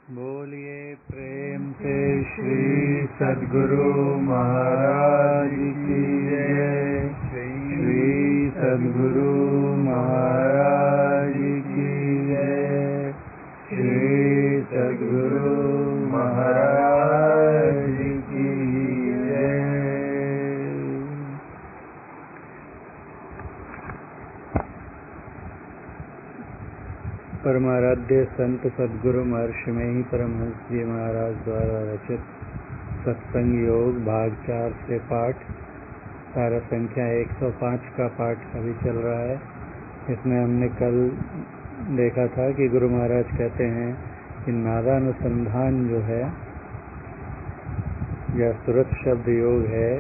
बोलिए प्रेम से श्री सद्गुरु महाराज की जय। श्री सद्गुरु महाराज की जय। श्री सद्गुरु महाराज की जय। परमाराध्य संत सद्गुरु महर्षि में ही परमहंस जी महाराज द्वारा रचित सत्संग योग भाग 4 से पाठ सारा संख्या 105 का पाठ अभी चल रहा है। इसमें हमने कल देखा था कि गुरु महाराज कहते हैं कि नादानुसंधान जो है या सुरत शब्द योग है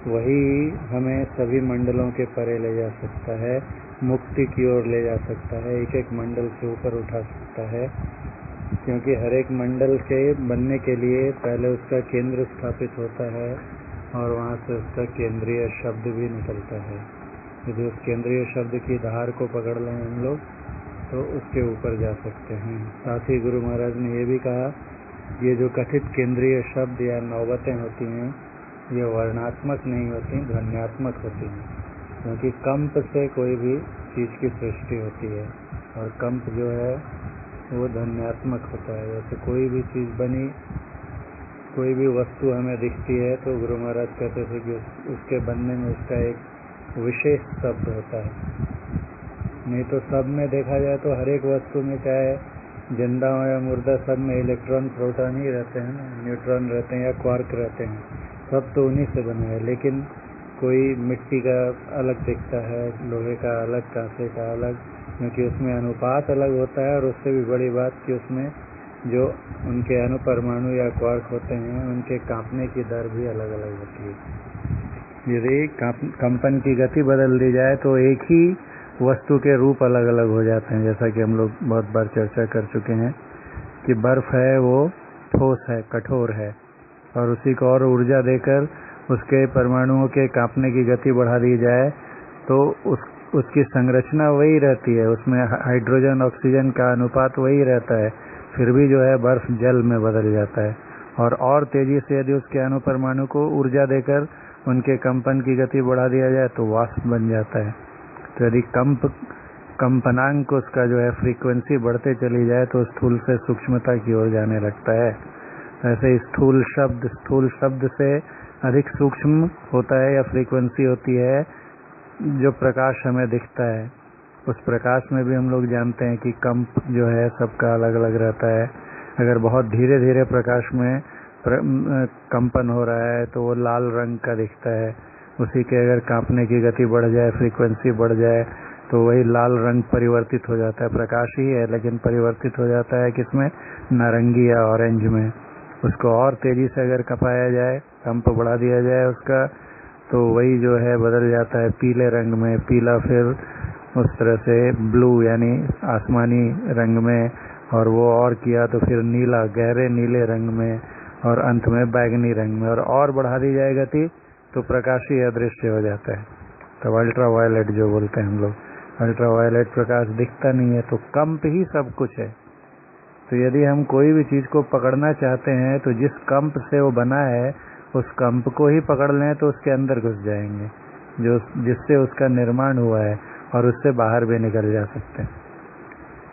वही हमें सभी मंडलों के परे ले जा सकता है, मुक्ति की ओर ले जा सकता है, एक एक मंडल से ऊपर उठा सकता है। क्योंकि हर एक मंडल के बनने के लिए पहले उसका केंद्र स्थापित होता है और वहाँ से उसका केंद्रीय शब्द भी निकलता है। यदि उस केंद्रीय शब्द की धार को पकड़ लें हम लोग तो उसके ऊपर जा सकते हैं। साथ ही गुरु महाराज ने ये भी कहा ये जो कथित केंद्रीय शब्द या नौबतें होती हैं ये वर्णात्मक नहीं होती, ध्वन्यात्मक होती हैं। क्योंकि कंप से कोई भी चीज़ की सृष्टि होती है और कंप जो है वो ध्वन्यात्मक होता है। जैसे कोई भी चीज़ बनी, कोई भी वस्तु हमें दिखती है तो गुरु महाराज कहते थे कि उसके बनने में उसका एक विशेष शब्द होता है। नहीं तो सब में देखा जाए तो हर एक वस्तु में चाहे जिंदा हो या मुर्दा सब में इलेक्ट्रॉन प्रोटॉन ही रहते हैं, न्यूट्रॉन रहते हैं या क्वार्क रहते हैं, सब तो उन्हीं से बना है। लेकिन कोई मिट्टी का अलग दिखता है, लोहे का अलग, कांसे का अलग, क्योंकि उसमें अनुपात अलग होता है। और उससे भी बड़ी बात कि उसमें जो उनके अणुपरमाणु या क्वार्क होते हैं उनके कांपने की दर भी अलग अलग होती है। यदि कंपन की गति बदल दी जाए तो एक ही वस्तु के रूप अलग अलग हो जाते हैं। जैसा कि हम लोग बहुत बार चर्चा कर चुके हैं कि बर्फ है वो ठोस है, कठोर है, और उसी को और ऊर्जा देकर उसके परमाणुओं के कांपने की गति बढ़ा दी जाए तो उसकी संरचना वही रहती है, उसमें हाइड्रोजन ऑक्सीजन का अनुपात वही रहता है, फिर भी जो है बर्फ जल में बदल जाता है। और तेजी से यदि उसके अणुपरमाणु को ऊर्जा देकर उनके कंपन की गति बढ़ा दिया जाए तो वाष्प बन जाता है। तो यदि कंपनांक उसका जो है फ्रीक्वेंसी बढ़ते चली जाए तो स्थूल से सूक्ष्मता की ओर जाने लगता है। ऐसे स्थूल शब्द से अधिक सूक्ष्म होता है या फ्रीक्वेंसी होती है जो प्रकाश हमें दिखता है। उस प्रकाश में भी हम लोग जानते हैं कि कंप जो है सबका अलग अलग रहता है। अगर बहुत धीरे धीरे प्रकाश में कंपन हो रहा है तो वो लाल रंग का दिखता है। उसी के अगर कांपने की गति बढ़ जाए, फ्रीक्वेंसी बढ़ जाए तो वही लाल रंग परिवर्तित हो जाता है। प्रकाश ही है लेकिन परिवर्तित हो जाता है किसमें? नारंगी या ऑरेंज में। उसको और तेजी से अगर कपाया जाए, कंप बढ़ा दिया जाए उसका, तो वही जो है बदल जाता है पीले रंग में। पीला फिर उस तरह से ब्लू यानी आसमानी रंग में, और वो और किया तो फिर नीला, गहरे नीले रंग में, और अंत में बैगनी रंग में। और बढ़ा दी जाए गति तो प्रकाश ही अदृश्य हो जाता है। तो अल्ट्रा वायलेट जो बोलते हैं हम लोग, अल्ट्रा वायलेट प्रकाश दिखता नहीं है। तो कंप ही सब कुछ है। तो यदि हम कोई भी चीज़ को पकड़ना चाहते हैं तो जिस कंप से वो बना है उस कंप को ही पकड़ लें तो उसके अंदर घुस जाएंगे, जो जिससे उसका निर्माण हुआ है, और उससे बाहर भी निकल जा सकते हैं।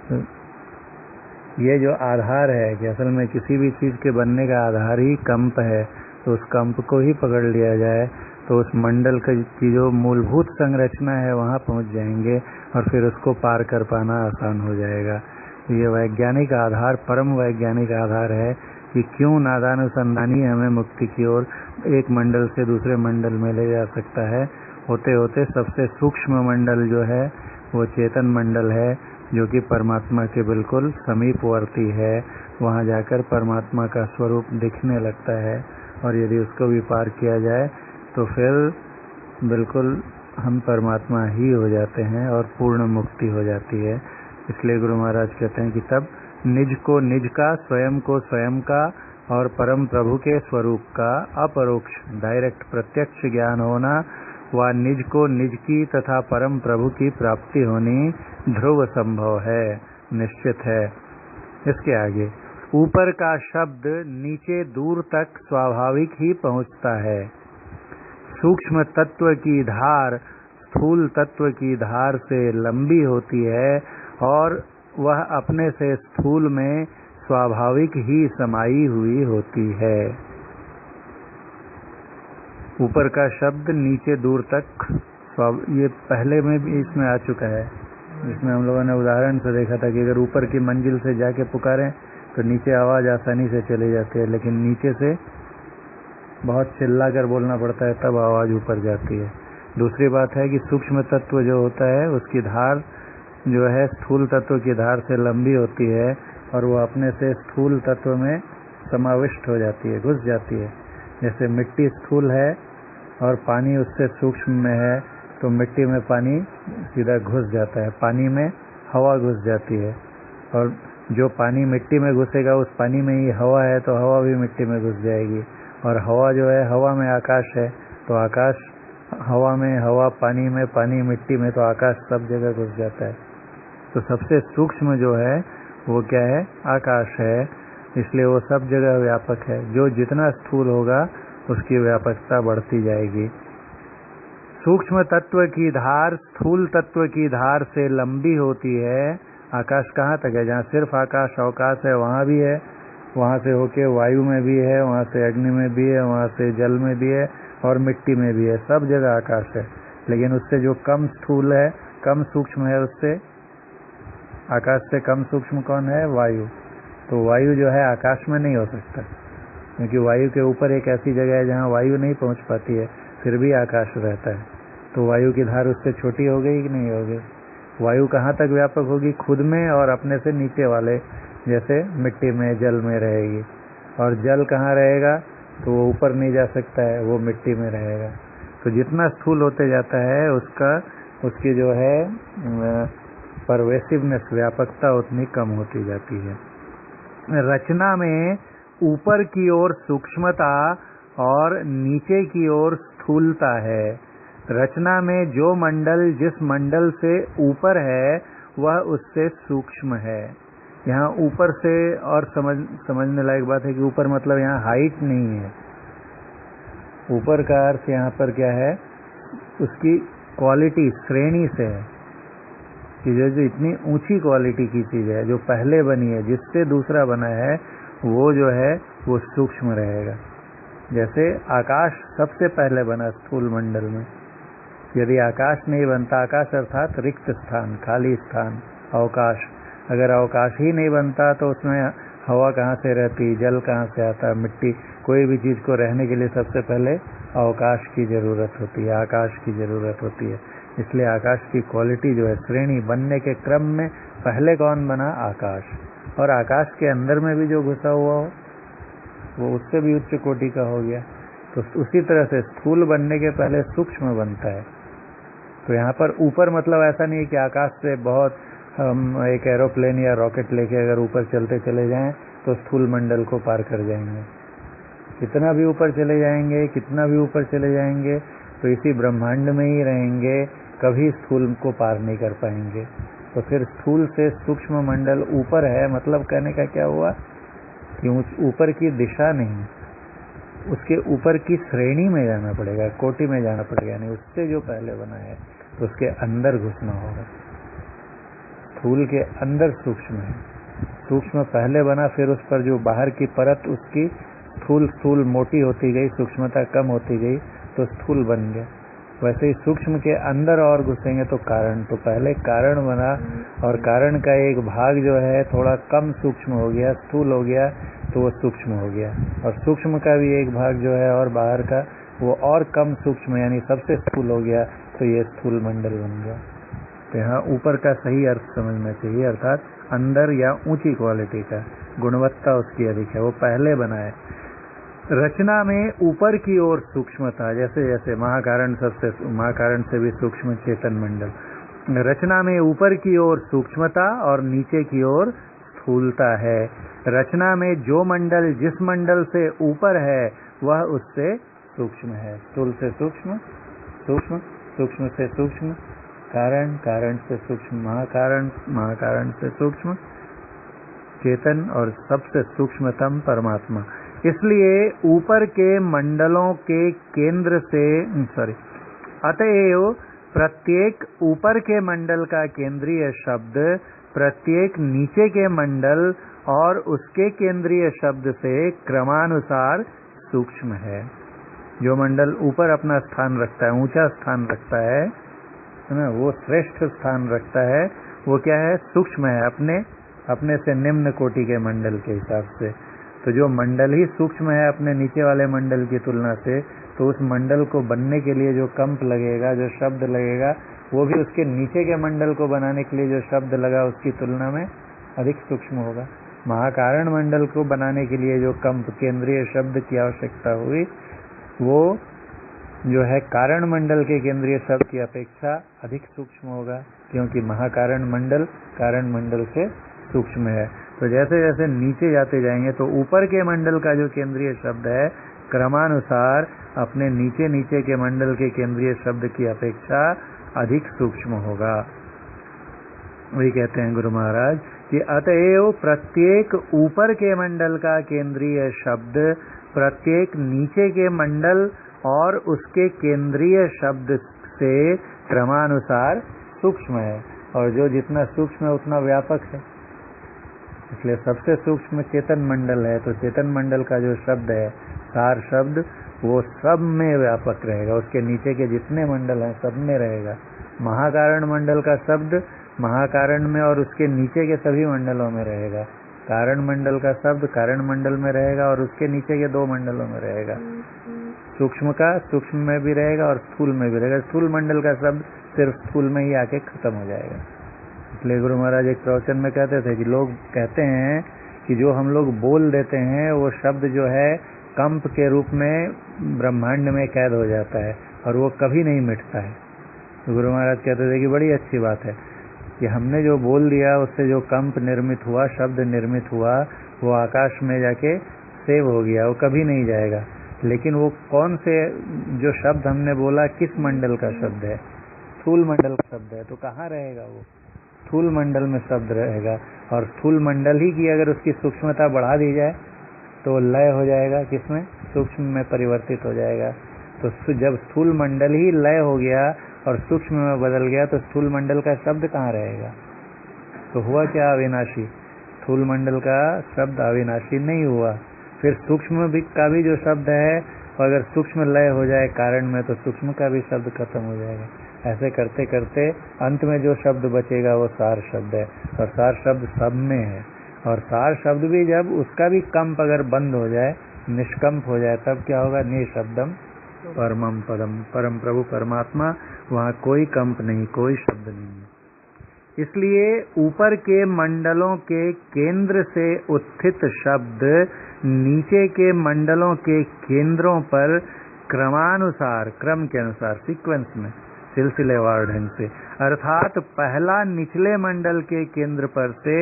तो ये जो आधार है कि असल में किसी भी चीज़ के बनने का आधार ही कंप है, तो उस कंप को ही पकड़ लिया जाए तो उस मंडल की जो मूलभूत संरचना है वहाँ पहुँच जाएंगे और फिर उसको पार कर पाना आसान हो जाएगा। ये वैज्ञानिक आधार, परम वैज्ञानिक आधार है कि क्यों नादानुसंधानी हमें मुक्ति की ओर एक मंडल से दूसरे मंडल में ले जा सकता है। होते होते सबसे सूक्ष्म मंडल जो है वो चेतन मंडल है, जो कि परमात्मा के बिल्कुल समीपवर्ती है। वहाँ जाकर परमात्मा का स्वरूप दिखने लगता है, और यदि उसको भी पार किया जाए तो फिर बिल्कुल हम परमात्मा ही हो जाते हैं और पूर्ण मुक्ति हो जाती है। इसलिए गुरु महाराज कहते हैं कि तब निज को निज का, स्वयं को स्वयं का और परम प्रभु के स्वरूप का अपरोक्ष डायरेक्ट प्रत्यक्ष ज्ञान होना व निज को निज की तथा परम प्रभु की प्राप्ति होनी ध्रुव संभव है, निश्चित है। इसके आगे ऊपर का शब्द नीचे दूर तक स्वाभाविक ही पहुंचता है। सूक्ष्म तत्व की धार स्थूल तत्व की धार से लंबी होती है और वह अपने से स्थूल में स्वाभाविक ही समाई हुई होती है। ऊपर का शब्द नीचे दूर तक, ये पहले में भी इसमें आ चुका है, जिसमें हम लोगों ने उदाहरण से देखा था कि अगर ऊपर की मंजिल से जाके पुकारें तो नीचे आवाज आसानी से चली जाती है, लेकिन नीचे से बहुत चिल्ला कर बोलना पड़ता है तब आवाज ऊपर जाती है। दूसरी बात है कि सूक्ष्म तत्व जो होता है उसकी धार जो है स्थूल तत्व की धार से लंबी होती है और वो अपने से स्थूल तत्व में समाविष्ट हो जाती है, घुस जाती है। जैसे मिट्टी स्थूल है और पानी उससे सूक्ष्म में है, तो मिट्टी में पानी सीधा घुस जाता है, पानी में हवा घुस जाती है, और जो पानी मिट्टी में घुसेगा उस पानी में ही हवा है तो हवा भी मिट्टी में घुस जाएगी, और हवा जो है हवा में आकाश है तो आकाश हवा में, हवा पानी में, पानी मिट्टी में, तो आकाश सब जगह घुस जाता है। तो सबसे सूक्ष्म जो है वो क्या है? आकाश है, इसलिए वो सब जगह व्यापक है। जो जितना स्थूल होगा उसकी व्यापकता बढ़ती जाएगी। सूक्ष्म तत्व की धार स्थूल तत्व की धार से लंबी होती है। आकाश कहाँ तक है? जहाँ सिर्फ आकाश अवकाश है वहाँ भी है, वहाँ से होके वायु में भी है, वहाँ से अग्नि में भी है, वहाँ से जल में भी है और मिट्टी में भी है, सब जगह आकाश है। लेकिन उससे जो कम स्थूल है, कम सूक्ष्म है, उससे आकाश से कम सूक्ष्म कौन है? वायु। तो वायु जो है आकाश में नहीं हो सकता, क्योंकि वायु के ऊपर एक ऐसी जगह है जहाँ वायु नहीं पहुँच पाती है, फिर भी आकाश रहता है। तो वायु की धार उससे छोटी हो गई कि नहीं हो गई? वायु कहाँ तक व्यापक होगी? खुद में और अपने से नीचे वाले, जैसे मिट्टी में, जल में रहेगी। और जल कहाँ रहेगा? तो वो ऊपर नहीं जा सकता है, वो मिट्टी में रहेगा। तो जितना स्थूल होते जाता है उसकी जो है परवेसिवनेस, व्यापकता उतनी कम होती जाती है। रचना में ऊपर की ओर सूक्ष्मता और नीचे की ओर स्थूलता है। रचना में जो मंडल जिस मंडल से ऊपर है वह उससे सूक्ष्म है। यहाँ ऊपर से, और समझने लायक बात है कि ऊपर मतलब यहाँ हाइट नहीं है। ऊपर का अर्थ यहाँ पर क्या है? उसकी क्वालिटी, श्रेणी से है कि जो इतनी ऊंची क्वालिटी की चीज है, जो पहले बनी है, जिससे दूसरा बना है, वो जो है वो सूक्ष्म रहेगा। जैसे आकाश सबसे पहले बना स्थूल मंडल में। यदि आकाश नहीं बनता, आकाश अर्थात रिक्त स्थान, खाली स्थान, अवकाश, अगर अवकाश ही नहीं बनता तो उसमें हवा कहाँ से रहती, जल कहाँ से आता, मिट्टी, कोई भी चीज को रहने के लिए सबसे पहले अवकाश की जरूरत होती है, आकाश की जरूरत होती है। इसलिए आकाश की क्वालिटी जो है, श्रेणी बनने के क्रम में पहले कौन बना? आकाश। और आकाश के अंदर में भी जो घुसा हुआ हो वो उससे भी उच्च कोटि का हो गया। तो उसी तरह से स्थूल बनने के पहले सूक्ष्म बनता है। तो यहाँ पर ऊपर मतलब ऐसा नहीं है कि आकाश से बहुत हम एक एरोप्लेन या रॉकेट लेके अगर ऊपर चलते चले जाएं तो स्थूल मंडल को पार कर जाएंगे। कितना भी ऊपर चले जाएंगे, कितना भी ऊपर चले जाएंगे, तो इसी ब्रह्मांड में ही रहेंगे, कभी स्थूल को पार नहीं कर पाएंगे। तो फिर स्थूल से सूक्ष्म मंडल ऊपर है, मतलब कहने का क्या हुआ कि ऊपर की दिशा नहीं, उसके ऊपर की श्रेणी में जाना पड़ेगा, कोटि में जाना पड़ेगा। नहीं, उससे जो पहले बना है तो उसके अंदर घुसना होगा। स्थूल के अंदर सूक्ष्म है, सूक्ष्म पहले बना, फिर उस पर जो बाहर की परत उसकी स्थूल मोटी होती गई, सूक्ष्मता कम होती गई तो स्थूल बन गया। वैसे ही सूक्ष्म के अंदर और घुसेंगे तो कारण, तो पहले कारण बना और कारण का एक भाग जो है थोड़ा कम सूक्ष्म हो गया, स्थूल हो गया, तो वो सूक्ष्म हो गया। और सूक्ष्म का भी एक भाग जो है और बाहर का वो और कम सूक्ष्म, यानी सबसे स्थूल हो गया, तो ये स्थूल मंडल बन गया। तो यहाँ ऊपर का सही अर्थ समझना चाहिए, अर्थात अंदर या ऊंची क्वालिटी का, गुणवत्ता उसकी अधिक है, वो पहले बना है। रचना में ऊपर की ओर सूक्ष्मता, जैसे जैसे महाकारण से भी सूक्ष्म चेतन मंडल। रचना में ऊपर की ओर सूक्ष्मता और नीचे की ओर स्थूलता है। रचना में जो मंडल जिस मंडल से ऊपर है वह उससे सूक्ष्म है। स्थूल से सूक्ष्म, सूक्ष्म, सूक्ष्म से सूक्ष्म, कारण, कारण से सूक्ष्म महाकारण, महाकारण से सूक्ष्म, चेतन और सबसे सूक्ष्मतम परमात्मा। इसलिए ऊपर के मंडलों के केंद्र से अतएव प्रत्येक ऊपर के मंडल का केंद्रीय शब्द प्रत्येक नीचे के मंडल और उसके केंद्रीय शब्द से क्रमानुसार सूक्ष्म है। जो मंडल ऊपर अपना स्थान रखता है, ऊंचा स्थान रखता है ना, वो श्रेष्ठ स्थान रखता है, वो क्या है? सूक्ष्म है, अपने से निम्न कोटि के मंडल के हिसाब से। तो जो मंडल ही सूक्ष्म है अपने नीचे वाले मंडल की तुलना से, तो उस मंडल को बनने के लिए जो कंप लगेगा, जो शब्द लगेगा, वो भी उसके नीचे के मंडल को बनाने के लिए जो शब्द लगा उसकी तुलना में अधिक सूक्ष्म होगा। महाकारण मंडल को बनाने के लिए जो कंप केंद्रीय शब्द की आवश्यकता हुई, वो जो है कारण मंडल के केंद्रीय शब्द की अपेक्षा अधिक सूक्ष्म होगा, क्योंकि महाकारण मंडल कारण मंडल से सूक्ष्म है। तो जैसे जैसे नीचे जाते जाएंगे तो ऊपर के मंडल का जो केंद्रीय शब्द है क्रमानुसार अपने नीचे नीचे के मंडल के केंद्रीय शब्द की अपेक्षा अधिक सूक्ष्म होगा। वही कहते हैं गुरु महाराज कि अतएव प्रत्येक ऊपर के मंडल का केंद्रीय शब्द प्रत्येक नीचे के मंडल और उसके केंद्रीय शब्द से क्रमानुसार सूक्ष्म है, और जो जितना सूक्ष्म है उतना व्यापक है। इसलिए सबसे सूक्ष्म चेतन मंडल है, तो चेतन मंडल का जो शब्द है सार शब्द, वो सब में व्यापक रहेगा, उसके नीचे के जितने मंडल हैं सब में रहेगा। महाकारण मंडल का शब्द महाकारण में और उसके नीचे के सभी मंडलों में रहेगा। कारण मंडल का शब्द कारण मंडल में रहेगा और उसके नीचे के दो मंडलों में रहेगा। सूक्ष्म का सूक्ष्म में भी रहेगा और स्थूल में भी रहेगा। स्थूल मंडल का शब्द सिर्फ स्थूल में ही आके खत्म हो जाएगा। इसलिए गुरु महाराज एक प्रवचन में कहते थे कि लोग कहते हैं कि जो हम लोग बोल देते हैं वो शब्द जो है कंप के रूप में ब्रह्मांड में कैद हो जाता है और वो कभी नहीं मिटता है। तो गुरु महाराज कहते थे कि बड़ी अच्छी बात है कि हमने जो बोल दिया उससे जो कंप निर्मित हुआ, शब्द निर्मित हुआ, वो आकाश में जाके सेव हो गया, वो कभी नहीं जाएगा। लेकिन वो कौन से जो शब्द हमने बोला किस मंडल का शब्द है? स्थूल मंडल का शब्द है। तो कहाँ रहेगा वो? स्थूल मंडल में शब्द रहेगा। और स्थूल मंडल ही की अगर उसकी सूक्ष्मता बढ़ा दी जाए तो लय हो जाएगा, किसमें? सूक्ष्म में परिवर्तित हो जाएगा। तो जब स्थूल मंडल ही लय हो गया और सूक्ष्म में बदल गया तो स्थूल मंडल का शब्द कहाँ रहेगा? तो हुआ क्या? अविनाशी। स्थूल मंडल का शब्द अविनाशी नहीं हुआ। फिर सूक्ष्म का भी जो शब्द है, अगर सूक्ष्म लय हो जाए कारण में तो सूक्ष्म का भी शब्द खत्म हो जाएगा। ऐसे करते करते अंत में जो शब्द बचेगा वो सार शब्द है, और सार शब्द सब में है। और सार शब्द भी जब उसका भी कंप अगर बंद हो जाए, निष्कंप हो जाए, तब क्या होगा? निशब्दम परमम पदम, परम प्रभु परमात्मा, वहाँ कोई कंप नहीं, कोई शब्द नहीं है। इसलिए ऊपर के मंडलों के केंद्र से उत्थित शब्द नीचे के मंडलों के केंद्रों पर क्रमानुसार, क्रम के अनुसार, सीक्वेंस में, सिलसिलेवार ढंग से, अर्थात पहला निचले मंडल के केंद्र पर से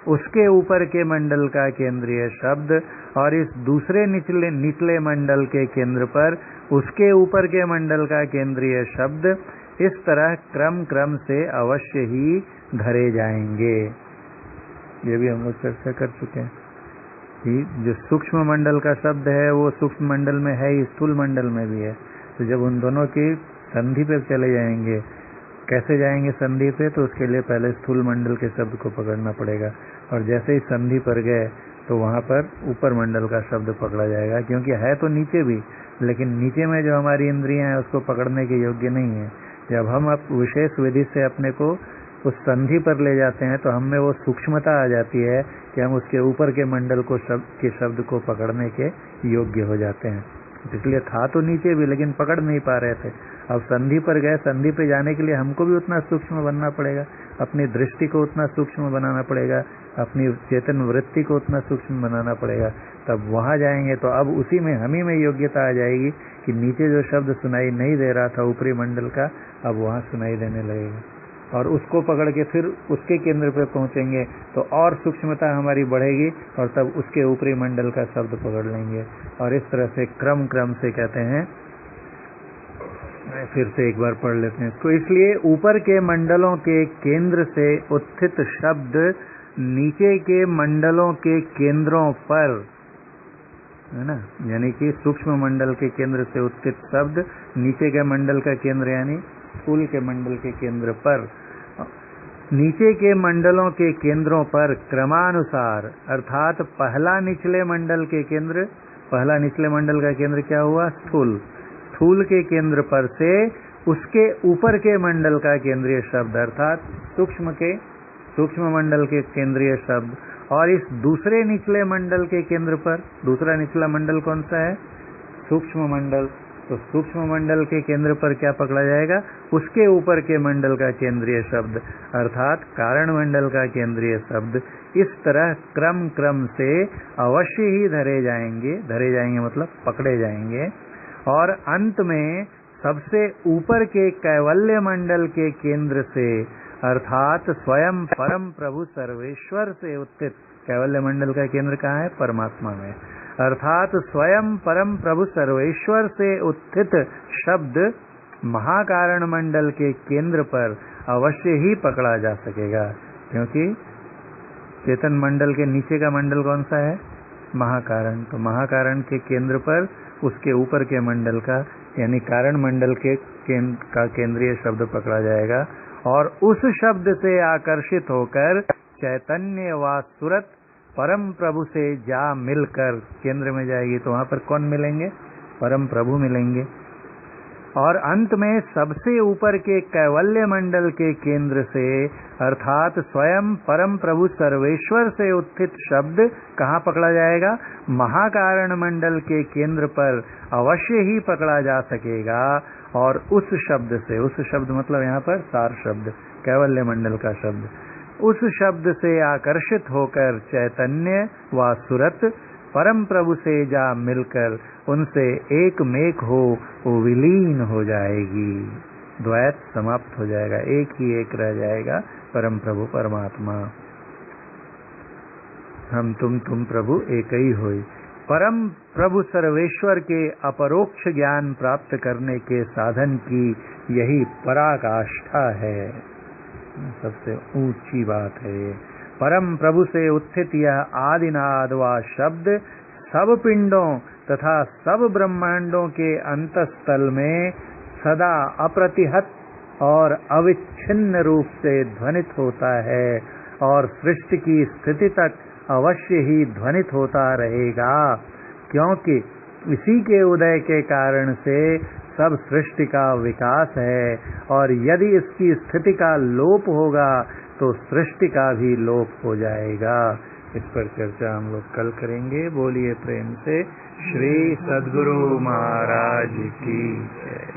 उसके ऊपर के मंडल का केंद्रीय शब्द और इस दूसरे निचले मंडल के केंद्र पर उसके ऊपर के मंडल का केंद्रीय शब्द, इस तरह क्रम क्रम से अवश्य ही धरे जाएंगे। ये भी हम लोग चर्चा कर चुके हैं कि जो सूक्ष्म मंडल का शब्द है वो सूक्ष्म मंडल में है ही, स्थूल मंडल में भी है। तो जब उन दोनों की संधि पे चले जाएंगे, कैसे जाएंगे संधि पे? तो उसके लिए पहले स्थूल मंडल के शब्द को पकड़ना पड़ेगा, और जैसे ही संधि पर गए तो वहाँ पर ऊपर मंडल का शब्द पकड़ा जाएगा, क्योंकि है तो नीचे भी, लेकिन नीचे में जो हमारी इंद्रियां हैं उसको पकड़ने के योग्य नहीं है। जब हम अब विशेष विधि से अपने को उस संधि पर ले जाते हैं तो हमें वो सूक्ष्मता आ जाती है कि हम उसके ऊपर के मंडल को शब्द को पकड़ने के योग्य हो जाते हैं। इसलिए था तो नीचे भी, लेकिन पकड़ नहीं पा रहे थे। अब संधि पर गए, संधि पे जाने के लिए हमको भी उतना सूक्ष्म बनना पड़ेगा, अपनी दृष्टि को उतना सूक्ष्म बनाना पड़ेगा, अपनी चेतन वृत्ति को उतना सूक्ष्म बनाना पड़ेगा। तब वहां जाएंगे तो अब उसी में हम ही में योग्यता आ जाएगी कि नीचे जो शब्द सुनाई नहीं दे रहा था ऊपरी मंडल का, अब वहां सुनाई देने लगेगा, और उसको पकड़ के फिर उसके केंद्र पे पहुंचेंगे तो और सूक्ष्मता हमारी बढ़ेगी, और तब उसके ऊपरी मंडल का शब्द पकड़ लेंगे। और इस तरह से क्रम क्रम से कहते हैं। फिर से एक बार पढ़ लेते हैं इसको। इसलिए ऊपर के मंडलों के केंद्र से उत्थित शब्द नीचे के मंडलों के केंद्रों पर, है ना, यानी कि सूक्ष्म मंडल के केंद्र से उत्थित शब्द नीचे के मंडल का केंद्र यानी स्थूल के मंडल के केंद्र पर, नीचे के मंडलों के केंद्रों पर क्रमानुसार, अर्थात पहला निचले मंडल के केंद्र, पहला निचले मंडल का केंद्र क्या हुआ? स्थूल। स्थूल के केंद्र पर से उसके ऊपर के मंडल का केंद्रीय शब्द, अर्थात सूक्ष्म मंडल के केंद्रीय शब्द, और इस दूसरे निचले मंडल के केंद्र पर, दूसरा निचला मंडल कौन सा है? सूक्ष्म मंडल। तो सूक्ष्म मंडल के केंद्र पर क्या पकड़ा जाएगा? उसके ऊपर के मंडल का केंद्रीय शब्द, अर्थात कारण मंडल का केंद्रीय शब्द। इस तरह क्रम क्रम से अवश्य ही धरे जाएंगे मतलब पकड़े जाएंगे, और अंत में सबसे ऊपर के कैवल्य मंडल के केंद्र से, अर्थात स्वयं परम प्रभु सर्वेश्वर से उत्थित, कैवल्य मंडल का केंद्र कहाँ है? परमात्मा में। अर्थात स्वयं परम प्रभु सर्वेश्वर से उत्थित शब्द महाकारण मंडल के केंद्र पर अवश्य ही पकड़ा जा सकेगा, क्योंकि चेतन मंडल के नीचे का मंडल कौन सा है? महाकारण। तो महाकारण के केंद्र पर उसके ऊपर के मंडल का यानी कारण मंडल के केंद्रीय शब्द पकड़ा जाएगा, और उस शब्द से आकर्षित होकर चैतन्य व सुरत परम प्रभु से जा मिलकर केंद्र में जाएगी। तो वहां पर कौन मिलेंगे? परम प्रभु मिलेंगे। और अंत में सबसे ऊपर के कैवल्य मंडल के केंद्र से, अर्थात स्वयं परम प्रभु सर्वेश्वर से उत्थित शब्द कहाँ पकड़ा जाएगा? महाकारण मंडल के केंद्र पर अवश्य ही पकड़ा जा सकेगा। और उस शब्द से, उस शब्द मतलब यहाँ पर सार शब्द, कैवल्य मंडल का शब्द, उस शब्द से आकर्षित होकर चैतन्य व सुरत परम प्रभु से जा मिलकर उनसे एक मेक हो वो विलीन हो जाएगी। द्वैत समाप्त हो जाएगा, एक ही एक रह जाएगा, परम प्रभु परमात्मा। हम तुम प्रभु एक ही होई। परम प्रभु सर्वेश्वर के अपरोक्ष ज्ञान प्राप्त करने के साधन की यही पराकाष्ठा है, सबसे ऊंची बात है ये। परम प्रभु से उत्थित यह आदिनाद व शब्द सब पिंडों तथा सब ब्रह्मांडों के अंतस्थल में सदा अप्रतिहत और अविच्छिन्न रूप से ध्वनित होता है, और सृष्टि की स्थिति तक अवश्य ही ध्वनित होता रहेगा, क्योंकि इसी के उदय के कारण से सब सृष्टि का विकास है, और यदि इसकी स्थिति का लोप होगा तो सृष्टि का भी लोप हो जाएगा। इस पर चर्चा हम लोग कल करेंगे। बोलिए प्रेम से श्री सद्गुरु महाराज की जय।